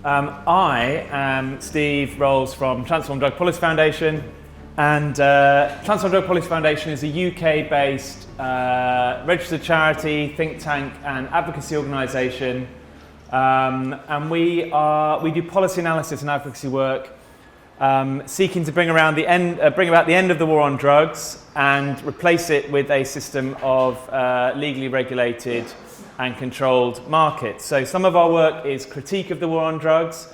I am Steve Rolls from Transform Drug Policy Foundation, and Transform Drug Policy Foundation is a UK-based registered charity, think tank and advocacy organisation, and we do policy analysis and advocacy work seeking to bring about the end of the war on drugs and replace it with a system of legally regulated and controlled markets. So some of our work is critique of the war on drugs.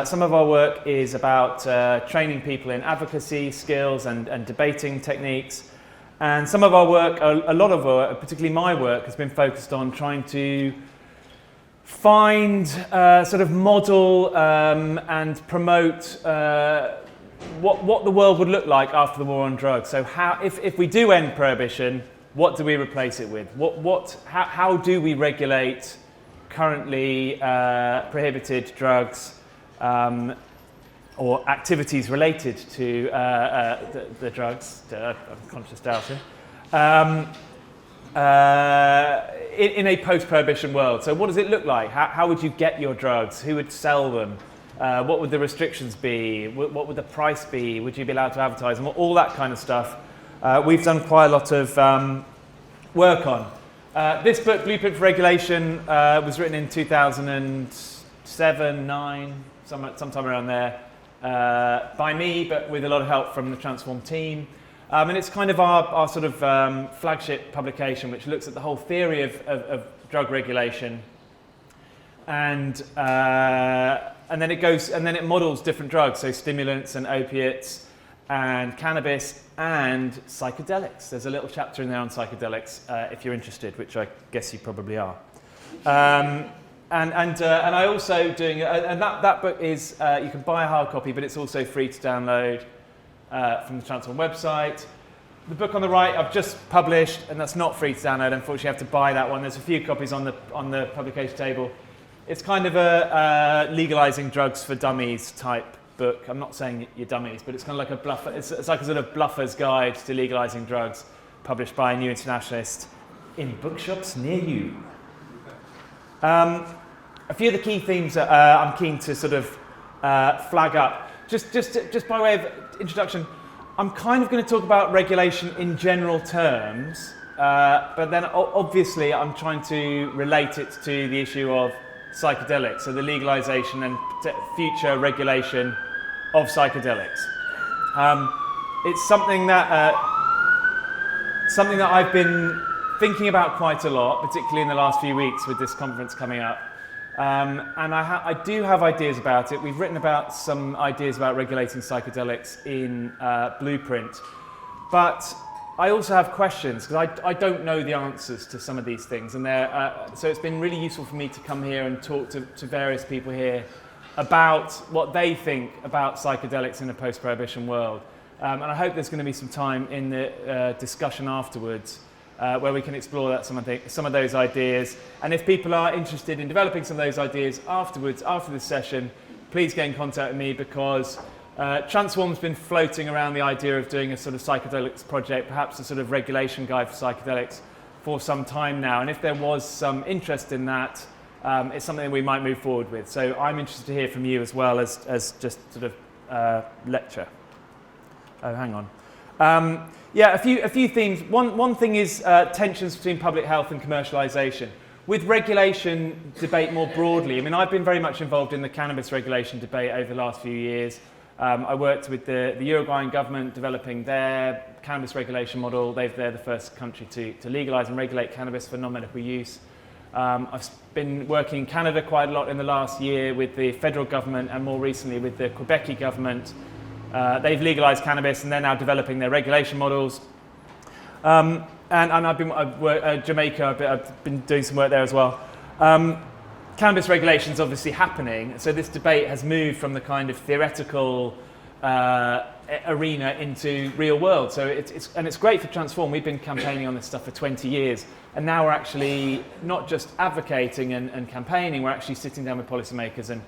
Some of our work is about training people in advocacy skills and debating techniques. And some of our work, a lot of work, particularly my work, has been focused on trying to find, sort of model and promote what the world would look like after the war on drugs. So how, if we do end prohibition, what do we replace it with? How do we regulate currently prohibited drugs or activities related to the drugs? I'm conscious doubter. In a post-prohibition world. So what does it look like? How would you get your drugs? Who would sell them? What would the restrictions be? What would the price be? Would you be allowed to advertise them? All that kind of stuff. We've done quite a lot of work on. This book, Blueprint for Regulation, was written in 2007, 9, sometime around there, by me, but with a lot of help from the Transform team. And it's kind of our sort of flagship publication, which looks at the whole theory of drug regulation, and then it models different drugs, so stimulants and opiates, and cannabis and psychedelics. There's a little chapter in there on psychedelics if you're interested, which I guess you probably are. And I also doing and that book is you can buy a hard copy, but it's also free to download from the Transform website. The book on the right I've just published, and that's not free to download. Unfortunately, you have to buy that one. There's a few copies on the publication table. It's kind of a legalizing drugs for dummies type book. I'm not saying you're dummies, but it's kind of like a bluffer. It's like a sort of bluffer's guide to legalizing drugs, published by a New Internationalist in bookshops near you. A few of the key themes that I'm keen to sort of flag up. Just by way of introduction, I'm kind of going to talk about regulation in general terms, but then obviously I'm trying to relate it to the issue of psychedelics, so the legalization and future regulation of psychedelics. It's something that I've been thinking about quite a lot, particularly in the last few weeks with this conference coming up. And I do have ideas about it. We've written about some ideas about regulating psychedelics in Blueprint, but I also have questions because I don't know the answers to some of these things, and so it's been really useful for me to come here and talk to various people here about what they think about psychedelics in a post-prohibition world. And I hope there's going to be some time in the discussion afterwards where we can explore some of those ideas. And if people are interested in developing some of those ideas afterwards, after this session, please get in contact with me, because Transform's been floating around the idea of doing a sort of psychedelics project, perhaps a sort of regulation guide for psychedelics, for some time now. And if there was some interest in that, it's something we might move forward with. So I'm interested to hear from you as well as just sort of lecture. Oh, hang on. Yeah, a few themes. One thing is tensions between public health and commercialisation. With regulation debate more broadly, I mean, I've been very much involved in the cannabis regulation debate over the last few years. I worked with the Uruguayan government developing their cannabis regulation model. They're the first country to legalise and regulate cannabis for non-medical use. I've been working in Canada quite a lot in the last year with the federal government, and more recently with the Quebec government. They've legalised cannabis and they're now developing their regulation models. And I've worked Jamaica. I've been doing some work there as well. Cannabis regulation is obviously happening, so this debate has moved from the kind of theoretical arena into real world. So it's great for Transform. We've been campaigning on this stuff for 20 years, and now we're actually not just advocating and campaigning. We're actually sitting down with policymakers and,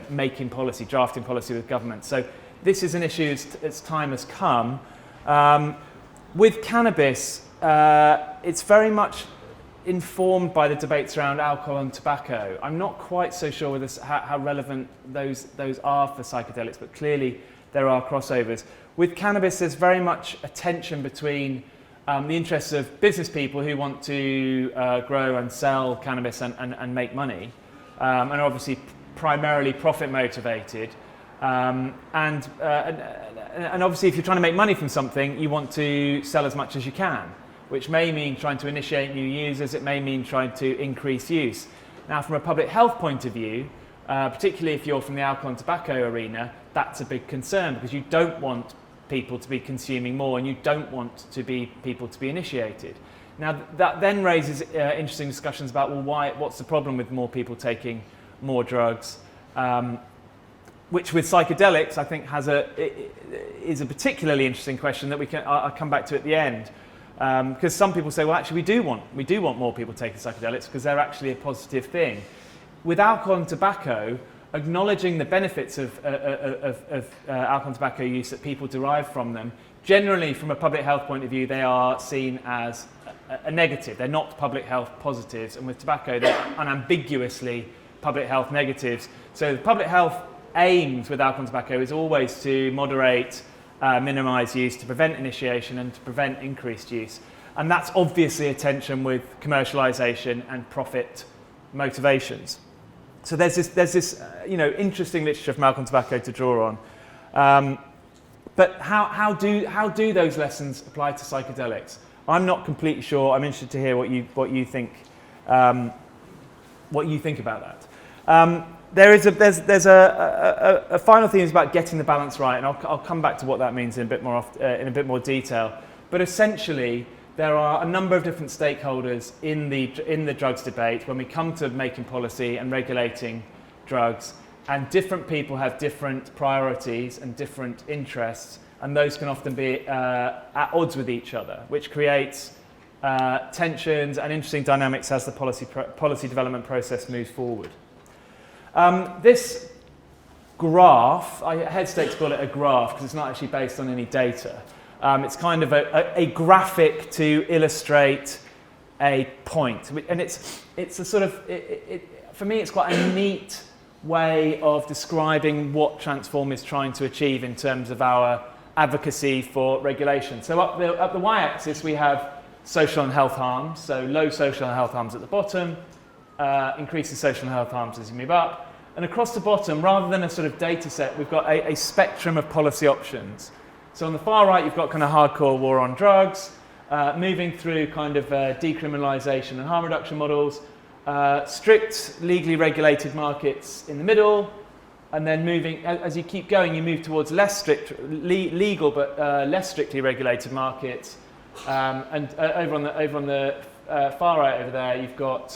making policy, drafting policy with government. So this is an issue. Its time has come. With cannabis, it's very much informed by the debates around alcohol and tobacco. I'm not quite so sure with this, how relevant those are for psychedelics, but clearly there are crossovers. With cannabis, there's very much a tension between the interests of business people who want to grow and sell cannabis and make money, and obviously primarily profit motivated. And obviously, if you're trying to make money from something, you want to sell as much as you can, which may mean trying to initiate new users. It may mean trying to increase use. Now, from a public health point of view, particularly if you're from the alcohol and tobacco arena, that's a big concern, because you don't want people to be consuming more, and you don't want people to be initiated. Now, that then raises interesting discussions about, well, what's the problem with more people taking more drugs? Which with psychedelics, I think is a particularly interesting question that I'll come back to at the end. Because some people say, well, actually, we do want more people taking psychedelics because they're actually a positive thing. With alcohol and tobacco, acknowledging the benefits of alcohol and tobacco use that people derive from them, generally, from a public health point of view, they are seen as a negative. They're not public health positives, and with tobacco, they're unambiguously public health negatives. So the public health aims with alcohol and tobacco is always to moderate, minimise use, to prevent initiation and to prevent increased use. And that's obviously a tension with commercialisation and profit motivations. So there's this interesting literature from alcohol and tobacco to draw on. But how do those lessons apply to psychedelics? I'm not completely sure. I'm interested to hear what you think about that. There's a final theme is about getting the balance right, and I'll come back to what that means in a bit more detail. But essentially, there are a number of different stakeholders in the drugs debate when we come to making policy and regulating drugs, and different people have different priorities and different interests, and those can often be at odds with each other, which creates tensions and interesting dynamics as the policy development process moves forward. This graph, I hesitate to call it a graph because it's not actually based on any data. It's kind of a graphic to illustrate a point, and it's a sort of for me it's quite a neat way of describing what Transform is trying to achieve in terms of our advocacy for regulation. So up the y-axis we have social and health harms, so low social and health harms at the bottom, increasing social and health harms as you move up, and across the bottom, rather than a sort of data set, we've got a spectrum of policy options. So on the far right, you've got kind of hardcore war on drugs, moving through kind of decriminalisation and harm reduction models, strict legally regulated markets in the middle, and then moving, as you keep going, you move towards less strict, legal but less strictly regulated markets. And over on the far right over there, you've got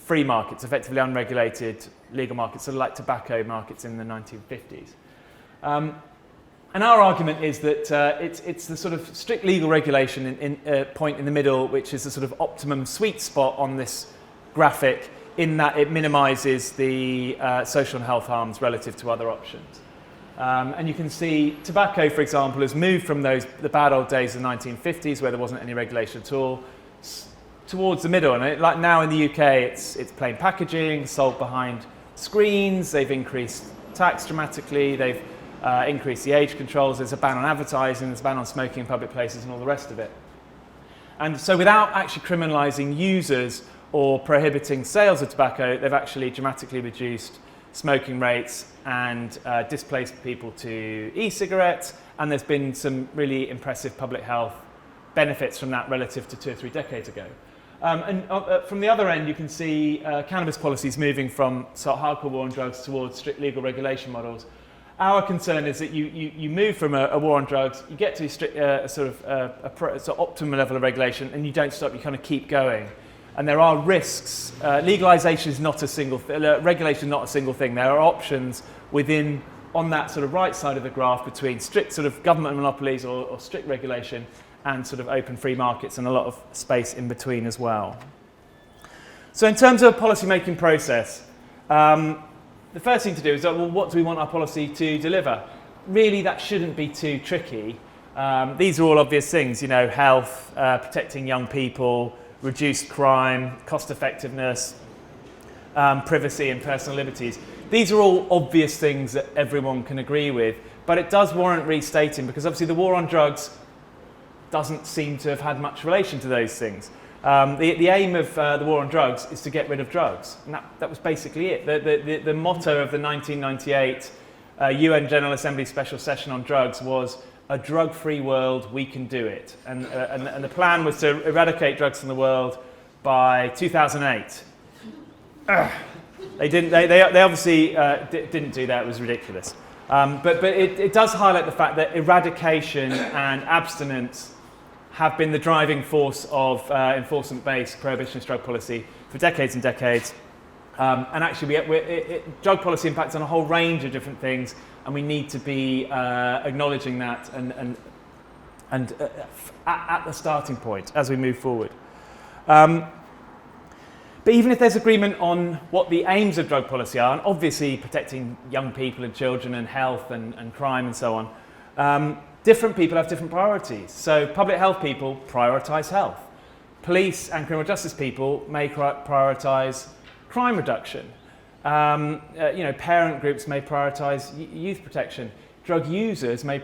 free markets, effectively unregulated legal markets, sort of like tobacco markets in the 1950s. And our argument is that it's the sort of strict legal regulation in point in the middle, which is the sort of optimum sweet spot on this graphic, in that it minimises the social and health harms relative to other options. And you can see tobacco, for example, has moved from the bad old days of the 1950s, where there wasn't any regulation at all, towards the middle. And like now in the UK, it's plain packaging, sold behind screens. They've increased tax dramatically. They've increase the age controls, there's a ban on advertising, there's a ban on smoking in public places and all the rest of it. And so without actually criminalising users or prohibiting sales of tobacco, they've actually dramatically reduced smoking rates and displaced people to e-cigarettes, and there's been some really impressive public health benefits from that relative to 2 or 3 decades ago. From the other end, you can see cannabis policies moving from sort of hardcore war on drugs towards strict legal regulation models. Our concern is that you move from a war on drugs, you get to a sort of optimum level of regulation, and you don't stop, you kind of keep going. And there are risks. Legalisation is not a single regulation is not a single thing. There are options on that sort of right side of the graph between strict sort of government monopolies or strict regulation and sort of open free markets, and a lot of space in between as well. So in terms of a policy making process, the first thing to do is, well, what do we want our policy to deliver? Really, that shouldn't be too tricky. These are all obvious things, health, protecting young people, reduced crime, cost effectiveness, privacy and personal liberties. These are all obvious things that everyone can agree with, but it does warrant restating because obviously the war on drugs doesn't seem to have had much relation to those things. The aim of the war on drugs is to get rid of drugs, and that was basically it. The motto of the 1998 UN General Assembly Special Session on Drugs was a drug-free world, we can do it. And the plan was to eradicate drugs from the world by 2008. They didn't. They obviously didn't do that. It was ridiculous. But it does highlight the fact that eradication and abstinence have been the driving force of enforcement-based prohibitionist drug policy for decades and decades. And actually, drug policy impacts on a whole range of different things, and we need to be acknowledging that and at the starting point as we move forward. But even if there's agreement on what the aims of drug policy are, and obviously protecting young people and children and health and crime and so on, different people have different priorities. So public health people prioritise health. Police and criminal justice people may prioritise crime reduction. Parent groups may prioritise youth protection. Drug users may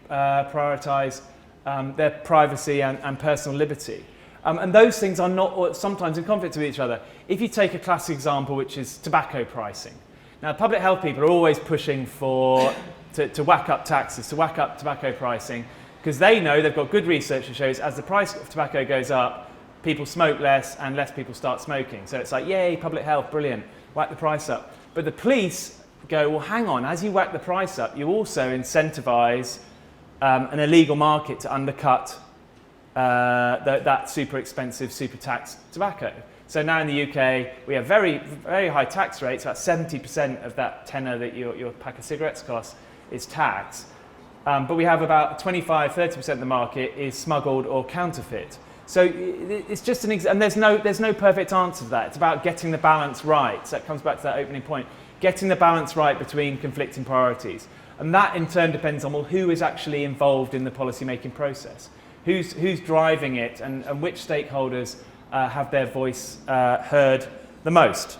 prioritise their privacy and personal liberty. And those things are not sometimes in conflict with each other. If you take a classic example, which is tobacco pricing. Now, public health people are always pushing to whack up taxes, to whack up tobacco pricing, because they know they've got good research that shows as the price of tobacco goes up, people smoke less and less people start smoking. So it's like, yay, public health, brilliant, whack the price up. But the police go, well, hang on, as you whack the price up, you also incentivise an illegal market to undercut that super expensive, super taxed tobacco. So now in the UK, we have very, very high tax rates. About 70% of that tenner that your pack of cigarettes costs is taxed. But we have about 25-30% of the market is smuggled or counterfeit. So it's just and there's no perfect answer to that. It's about getting the balance right. So that comes back to that opening point. Getting the balance right between conflicting priorities. And that in turn depends on, well, who is actually involved in the policy-making process? Who's driving it, and which stakeholders have their voice heard the most?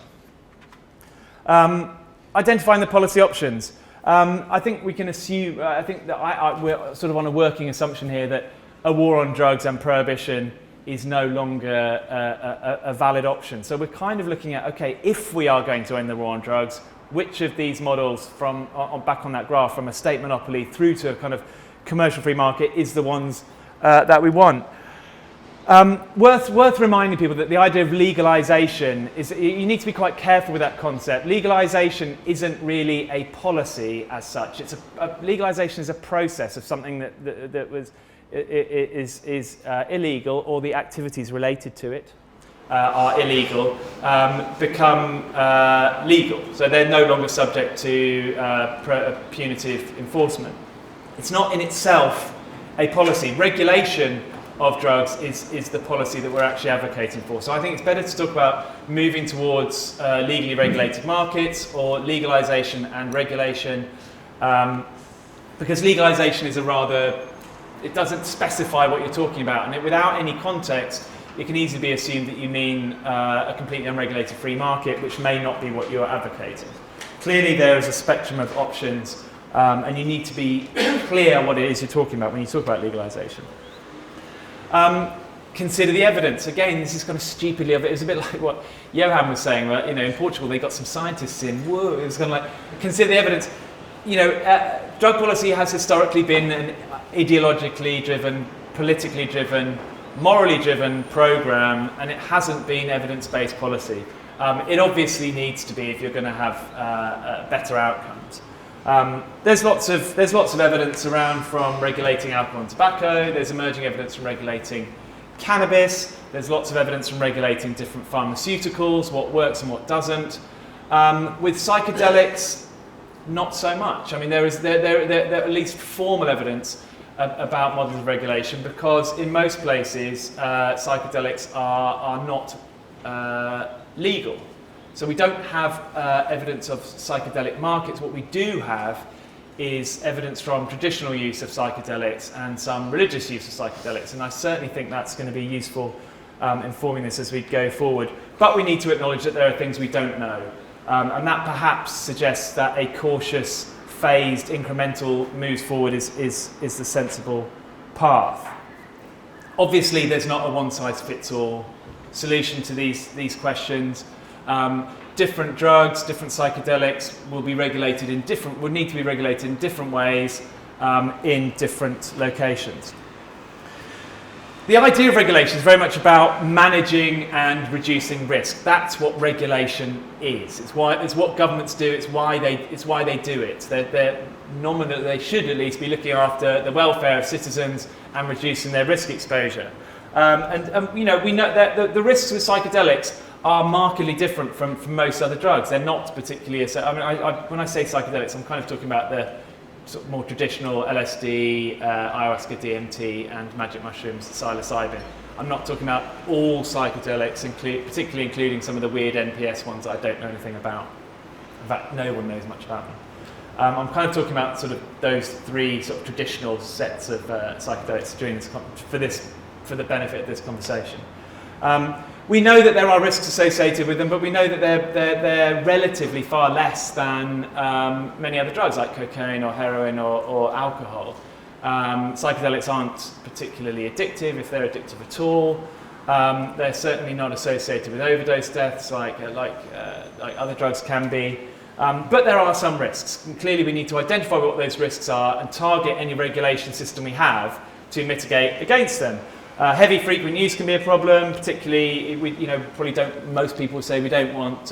Identifying the policy options. I think we can assume, I think that we're sort of on a working assumption here that a war on drugs and prohibition is no longer a valid option. So we're kind of looking at, okay, if we are going to end the war on drugs, which of these models from back on that graph, from a state monopoly through to a kind of commercial free market, is the ones that we want. Worth reminding people that the idea of legalization is, you need to be quite careful with that concept. Legalization isn't really a policy as such. Legalization is a process of something that is illegal, or the activities related to it are illegal, become legal. So they're no longer subject to punitive enforcement. It's not in itself a policy. Regulation of drugs is the policy that we're actually advocating for. So I think it's better to talk about moving towards legally regulated markets, or legalization and regulation, because legalization is it doesn't specify what you're talking about, and without any context, it can easily be assumed that you mean a completely unregulated free market, which may not be what you're advocating. Clearly there is a spectrum of options, and you need to be clear what it is you're talking about when you talk about legalization. Consider the evidence. Again, this is kind of stupidly, it was a bit like what Johan was saying, right? In Portugal they got some scientists in, whoa, it was kind of like, consider the evidence. Drug policy has historically been an ideologically driven, politically driven, morally driven program, and it hasn't been evidence-based policy. It obviously needs to be if you're going to have better outcomes. There's lots of evidence around from regulating alcohol and tobacco. There's emerging evidence from regulating cannabis. There's lots of evidence from regulating different pharmaceuticals, what works and what doesn't. With psychedelics, not so much. I mean, there are at least formal evidence about models of regulation, because in most places psychedelics are not legal. So we don't have evidence of psychedelic markets. What we do have is evidence from traditional use of psychedelics and some religious use of psychedelics, and I certainly think that's going to be useful informing this as we go forward. But we need to acknowledge that there are things we don't know. And that perhaps suggests that a cautious, phased, incremental moves forward is the sensible path. Obviously, there's not a one-size-fits-all solution to these questions. Different drugs, different psychedelics will need to be regulated in different ways in different locations. The idea of regulation is very much about managing and reducing risk. That's what regulation is. It's what governments do. It's why they do it. They should at least be looking after the welfare of citizens and reducing their risk exposure. We know that the risks with psychedelics are markedly different from most other drugs. They're not particularly. When I say psychedelics, I'm kind of talking about the sort of more traditional LSD, ayahuasca, DMT, and magic mushrooms, psilocybin. I'm not talking about all psychedelics, particularly including some of the weird NPS ones that I don't know anything about. In fact, no one knows much about them. I'm kind of talking about sort of those three sort of traditional sets of psychedelics during this for the benefit of this conversation. We know that there are risks associated with them, but we know that they're relatively far less than many other drugs like cocaine or heroin or alcohol. Psychedelics aren't particularly addictive, if they're addictive at all. They're certainly not associated with overdose deaths like other drugs can be. But there are some risks. And clearly we need to identify what those risks are and target any regulation system we have to mitigate against them. Heavy frequent use can be a problem, particularly most people say we don't want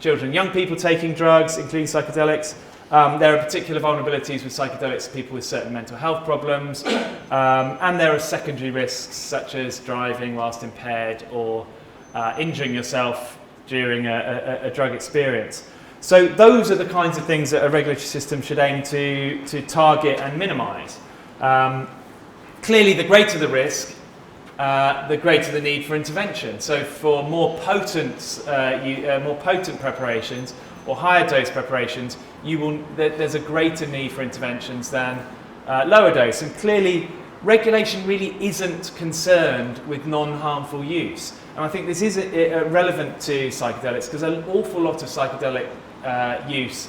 children and young people taking drugs, including psychedelics. There are particular vulnerabilities with psychedelics for people with certain mental health problems, and there are secondary risks such as driving whilst impaired or injuring yourself during a drug experience. So those are the kinds of things that a regulatory system should aim to target and minimise. Clearly, the greater the risk, the greater the need for intervention. So for more potent preparations or higher dose preparations, there's a greater need for interventions than lower dose. And clearly, regulation really isn't concerned with non-harmful use. And I think this is relevant to psychedelics because an awful lot of psychedelic use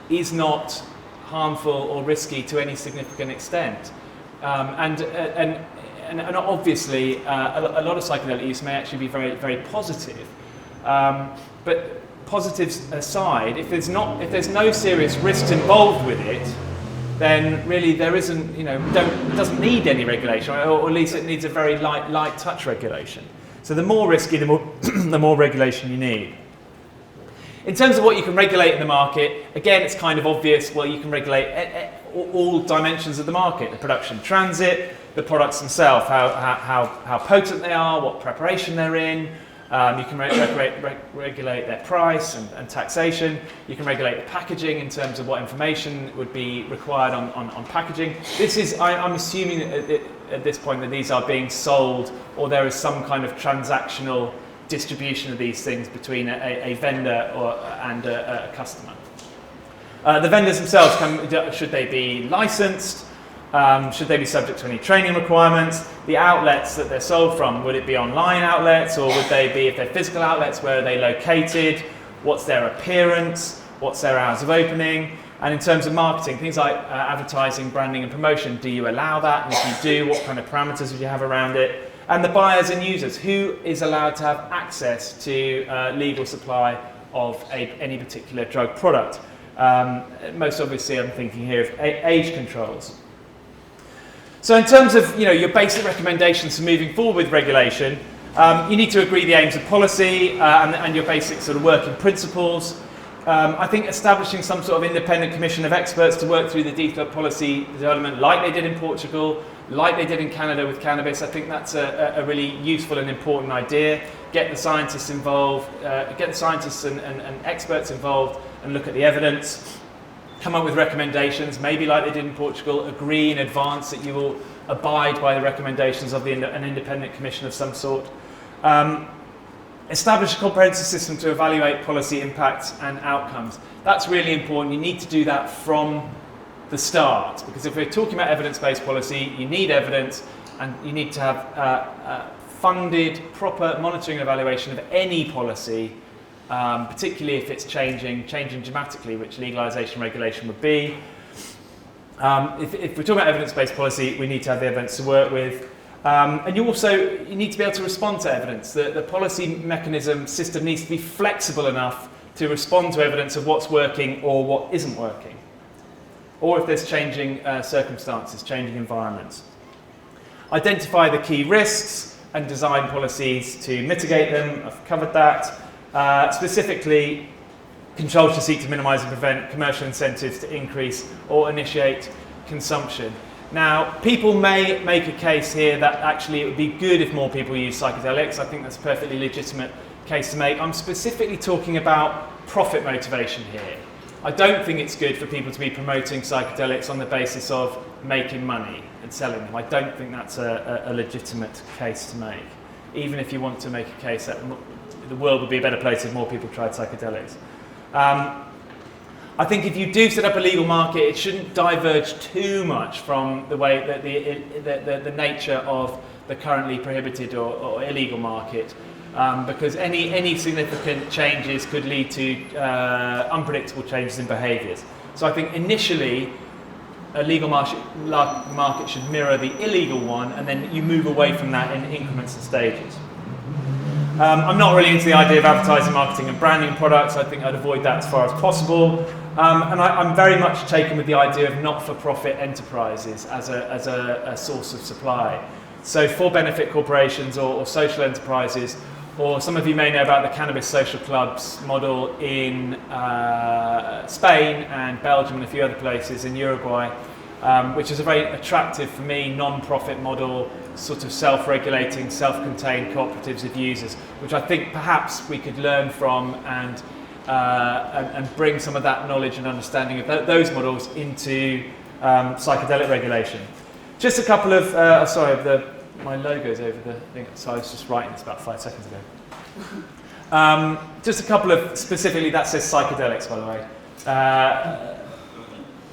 is not harmful or risky to any significant extent. And obviously, a lot of psychedelic use may actually be very, very positive. But positives aside, if there's no serious risks involved with it, then really there isn't, it doesn't need any regulation, or at least it needs a very light touch regulation. So the more risky, the more regulation you need. In terms of what you can regulate in the market, again, it's kind of obvious. Well, you can regulate all dimensions of the market: the production, transit, the products themselves, how potent they are, what preparation they're in. You can regulate their price and taxation. You can regulate the packaging in terms of what information would be required on packaging. I'm assuming at this point that these are being sold, or there is some kind of transactional distribution of these things between a vendor and a customer. The vendors themselves, should they be licensed? Should they be subject to any training requirements? The outlets that they're sold from, would it be online outlets, or would they be, if they're physical outlets, where are they located? What's their appearance? What's their hours of opening? And in terms of marketing, things like advertising, branding and promotion, do you allow that? And if you do, what kind of parameters would you have around it? And the buyers and users, who is allowed to have access to legal supply of any particular drug product? Most obviously, I'm thinking here of age controls. So in terms of your basic recommendations for moving forward with regulation, you need to agree the aims of policy and your basic sort of working principles. I think establishing some sort of independent commission of experts to work through the detailed policy development, like they did in Portugal, like they did in Canada with cannabis, I think that's a really useful and important idea. Get the scientists involved, get the scientists and experts involved, and look at the evidence. Come up with recommendations, maybe like they did in Portugal, agree in advance that you will abide by the recommendations of an independent commission of some sort. Establish a comprehensive system to evaluate policy impacts and outcomes. That's really important. You need to do that from the start, because if we're talking about evidence-based policy, you need evidence and you need to have funded, proper monitoring and evaluation of any policy, particularly if it's changing dramatically, which legalisation regulation would be. If we're talking about evidence-based policy, we need to have the evidence to work with. And you need to be able to respond to evidence. The policy mechanism system needs to be flexible enough to respond to evidence of what's working or what isn't working, or if there's changing circumstances, changing environments. Identify the key risks and design policies to mitigate them. I've covered that. Specifically, controls to seek to minimise and prevent commercial incentives to increase or initiate consumption. Now, people may make a case here that actually it would be good if more people use psychedelics. I think that's a perfectly legitimate case to make. I'm specifically talking about profit motivation here. I don't think it's good for people to be promoting psychedelics on the basis of making money and selling them. I don't think that's a legitimate case to make, even if you want to make a case that the world would be a better place if more people tried psychedelics. I think if you do set up a legal market, it shouldn't diverge too much from the way that the nature of the currently prohibited or illegal market, because any significant changes could lead to unpredictable changes in behaviours. So I think initially a legal market should mirror the illegal one, and then you move away from that in increments and stages. I'm not really into the idea of advertising, marketing and branding products. I think I'd avoid that as far as possible. And I'm very much taken with the idea of not-for-profit enterprises as a source of supply. So for-benefit corporations or social enterprises, or some of you may know about the cannabis social clubs model in Spain and Belgium and a few other places, in Uruguay, which is a very attractive, for me, non-profit model, sort of self-regulating, self-contained cooperatives of users, which I think perhaps we could learn from and bring some of that knowledge and understanding of those models into psychedelic regulation. Just a couple of, my logo's over the thing, so I was just writing this about 5 seconds ago. Just a couple of, specifically that says psychedelics, by the way.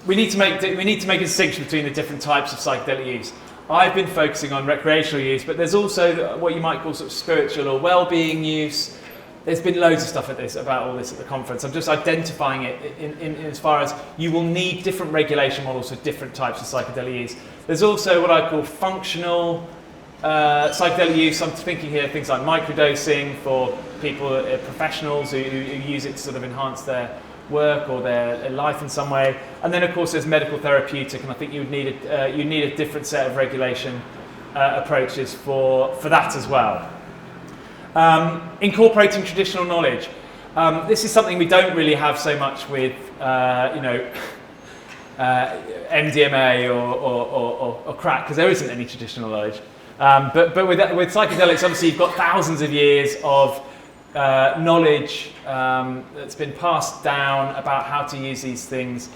We need to make a distinction between the different types of psychedelic use. I've been focusing on recreational use, but there's also what you might call sort of spiritual or well-being use. There's been loads of stuff about all this at the conference. I'm just identifying it in as far as you will need different regulation models for different types of psychedelic use. There's also what I call functional psychedelic use. I'm thinking here things like microdosing for people, professionals who use it to sort of enhance their work or their life in some way. And then of course there's medical therapeutic, and I think you need a different set of regulation approaches for that as well. Incorporating traditional knowledge. This is something we don't really have so much with MDMA or crack, because there isn't any traditional knowledge. But with psychedelics, obviously you've got thousands of years of knowledge that's been passed down about how to use these things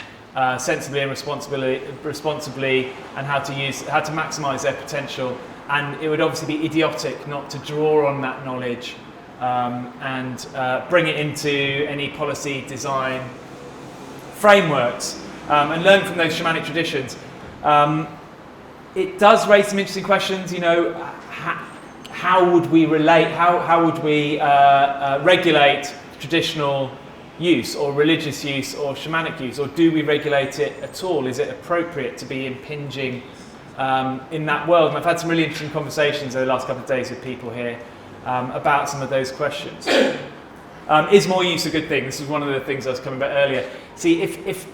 sensibly and responsibly, and how to maximise their potential. And it would obviously be idiotic not to draw on that knowledge and bring it into any policy design frameworks and learn from those shamanic traditions. It does raise some interesting questions. How would we relate? How would we regulate traditional use or religious use or shamanic use, or do we regulate it at all? Is it appropriate to be impinging in that world? And I've had some really interesting conversations over the last couple of days with people here about some of those questions. Is more use a good thing? This is one of the things I was coming about earlier. See, if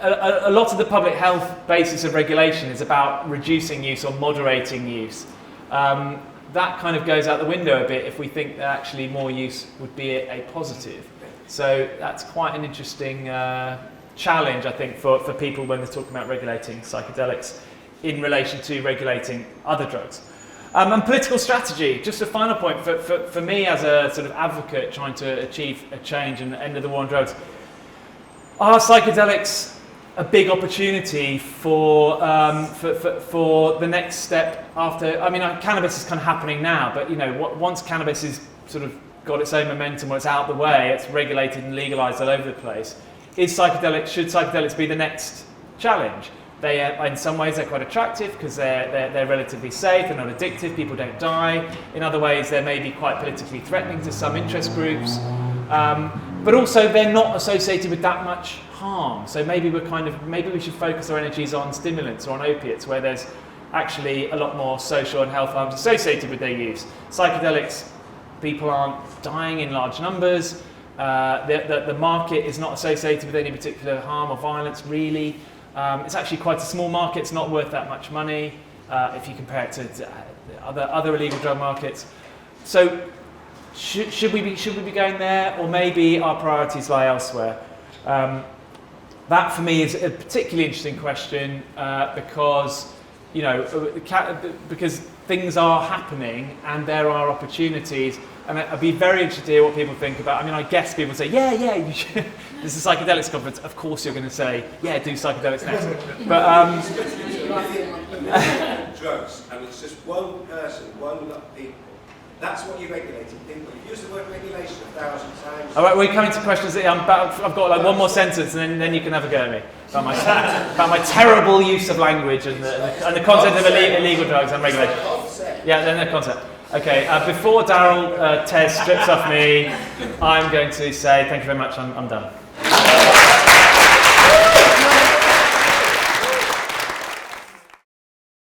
a lot of the public health basis of regulation is about reducing use or moderating use, that kind of goes out the window a bit if we think that actually more use would be a positive. So that's quite an interesting challenge, I think, for people when they're talking about regulating psychedelics in relation to regulating other drugs. And political strategy, just a final point for me as a sort of advocate trying to achieve a change and the end of the war on drugs. Are psychedelics a big opportunity for the next step after? I mean, cannabis is kind of happening now, but once cannabis is sort of got its own momentum, or it's out the way, it's regulated and legalized all over the place. Should psychedelics be the next challenge? In some ways, they're quite attractive because they're relatively safe, they're not addictive, people don't die. In other ways, they may be quite politically threatening to some interest groups. But also, they're not associated with that much harm. So maybe we should focus our energies on stimulants or on opiates, where there's actually a lot more social and health harms associated with their use. Psychedelics, people aren't dying in large numbers. The market is not associated with any particular harm or violence, really. It's actually quite a small market. It's not worth that much money if you compare it to other illegal drug markets. So should we be going there, or maybe our priorities lie elsewhere? That for me is a particularly interesting question because because things are happening and there are opportunities. And I'd be very interested to hear what people think about. I mean, I guess people say, yeah, you should. This is a psychedelics conference. Of course, you're going to say, yeah, do psychedelics next. But drugs, and it's just one person, one lot of people. That's what you regulate. People. You've used the word regulation 1,000 times. All right, we're coming to questions. I've got like one more sentence, and then you can have a go at me about my terrible use of language and the concept of illegal drugs and regulation. Yeah, then the concept. Okay, before Daryl tears strips off me, I'm going to say thank you very much. I'm done.